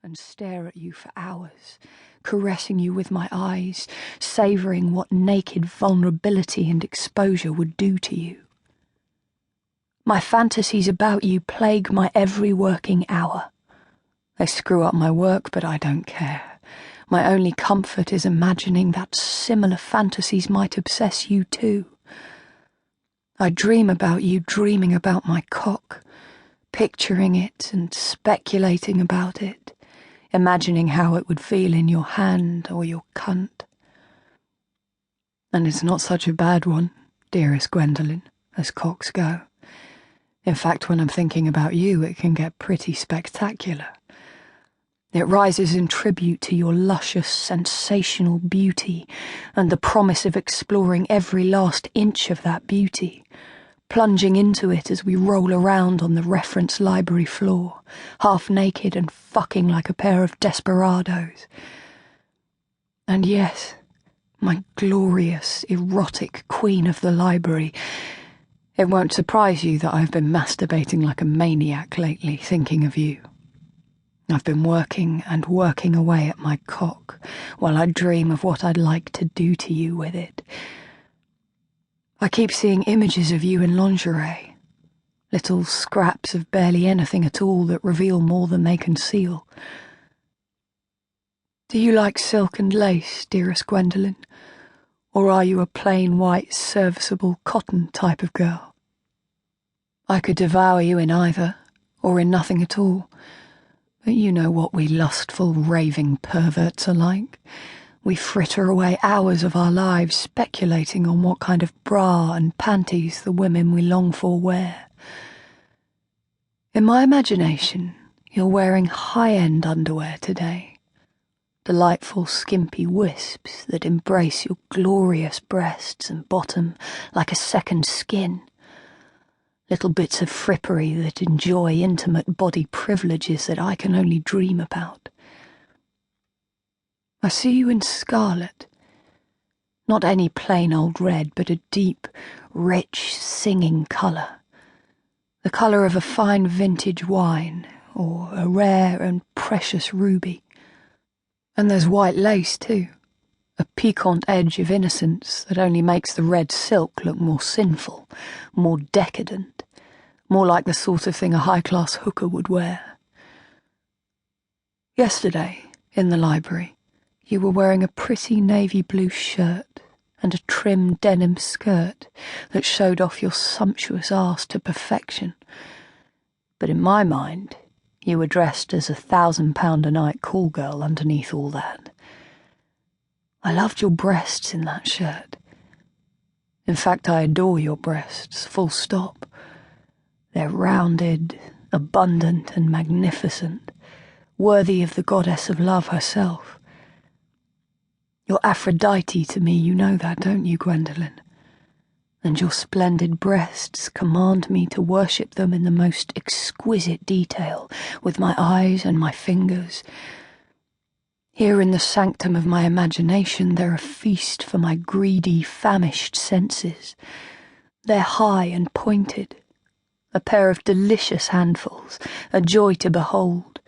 and stare at you for hours, caressing you with my eyes, savouring what naked vulnerability and exposure would do to you. My fantasies about you plague my every working hour. They screw up my work, but I don't care. My only comfort is imagining that similar fantasies might obsess you too. I dream about you dreaming about my cock, picturing it and speculating about it, imagining how it would feel in your hand or your cunt. And it's not such a bad one, dearest Gwendolynne, as cocks go. In fact, when I'm thinking about you, it can get pretty spectacular. It rises in tribute to your luscious, sensational beauty and the promise of exploring every last inch of that beauty, plunging into it as we roll around on the reference library floor, half naked and fucking like a pair of desperados. And yes, my glorious, erotic queen of the library, it won't surprise you that I've been masturbating like a maniac lately, thinking of you. I've been working and working away at my cock while I dream of what I'd like to do to you with it. I keep seeing images of you in lingerie, little scraps of barely anything at all that reveal more than they conceal. Do you like silk and lace, dearest Gwendolynne? Or are you a plain white, serviceable cotton type of girl? I could devour you in either, or in nothing at all. But you know what we lustful, raving perverts are like. We fritter away hours of our lives speculating on what kind of bra and panties the women we long for wear. In my imagination, you're wearing high-end underwear today. Delightful skimpy wisps that embrace your glorious breasts and bottom like a second skin. Little bits of frippery that enjoy intimate body privileges that I can only dream about. I see you in scarlet. Not any plain old red, but a deep, rich, singing colour. The colour of a fine vintage wine, or a rare and precious ruby. And there's white lace, too, a piquant edge of innocence that only makes the red silk look more sinful, more decadent, more like the sort of thing a high-class hooker would wear. Yesterday, in the library, you were wearing a pretty navy blue shirt and a trim denim skirt that showed off your sumptuous arse to perfection. But in my mind, you were dressed as £1,000-a-night call girl underneath all that. I loved your breasts in that shirt. In fact, I adore your breasts, full stop. They're rounded, abundant and magnificent, worthy of the goddess of love herself. You're Aphrodite to me, you know that, don't you, Gwendolynne? And your splendid breasts command me to worship them in the most exquisite detail, with my eyes and my fingers. Here in the sanctum of my imagination they're a feast for my greedy, famished senses. They're high and pointed, a pair of delicious handfuls, a joy to behold.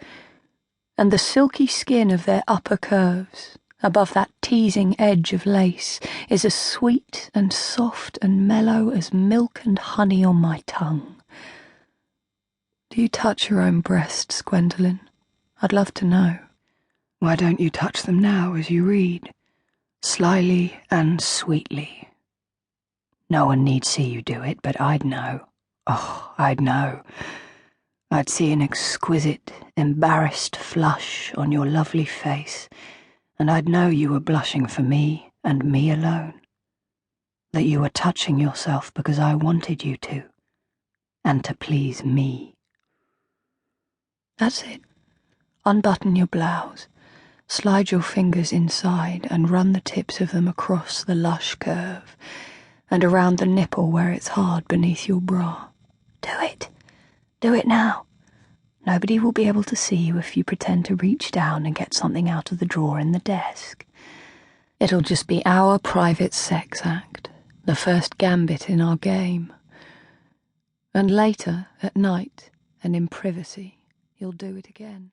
And the silky skin of their upper curves, above that teasing edge of lace, is as sweet and soft and mellow as milk and honey on my tongue. Do you touch your own breasts, Gwendolynne? I'd love to know. Why don't you touch them now as you read? Slyly and sweetly. No one need see you do it, but I'd know. Oh, I'd know. I'd see an exquisite, embarrassed flush on your lovely face, and I'd know you were blushing for me and me alone. That you were touching yourself because I wanted you to, and to please me. That's it. Unbutton your blouse, slide your fingers inside and run the tips of them across the lush curve, and around the nipple where it's hard beneath your bra. Do it. Do it now. Nobody will be able to see you if you pretend to reach down and get something out of the drawer in the desk. It'll just be our private sex act, the first gambit in our game. And later, at night, and in privacy, you'll do it again.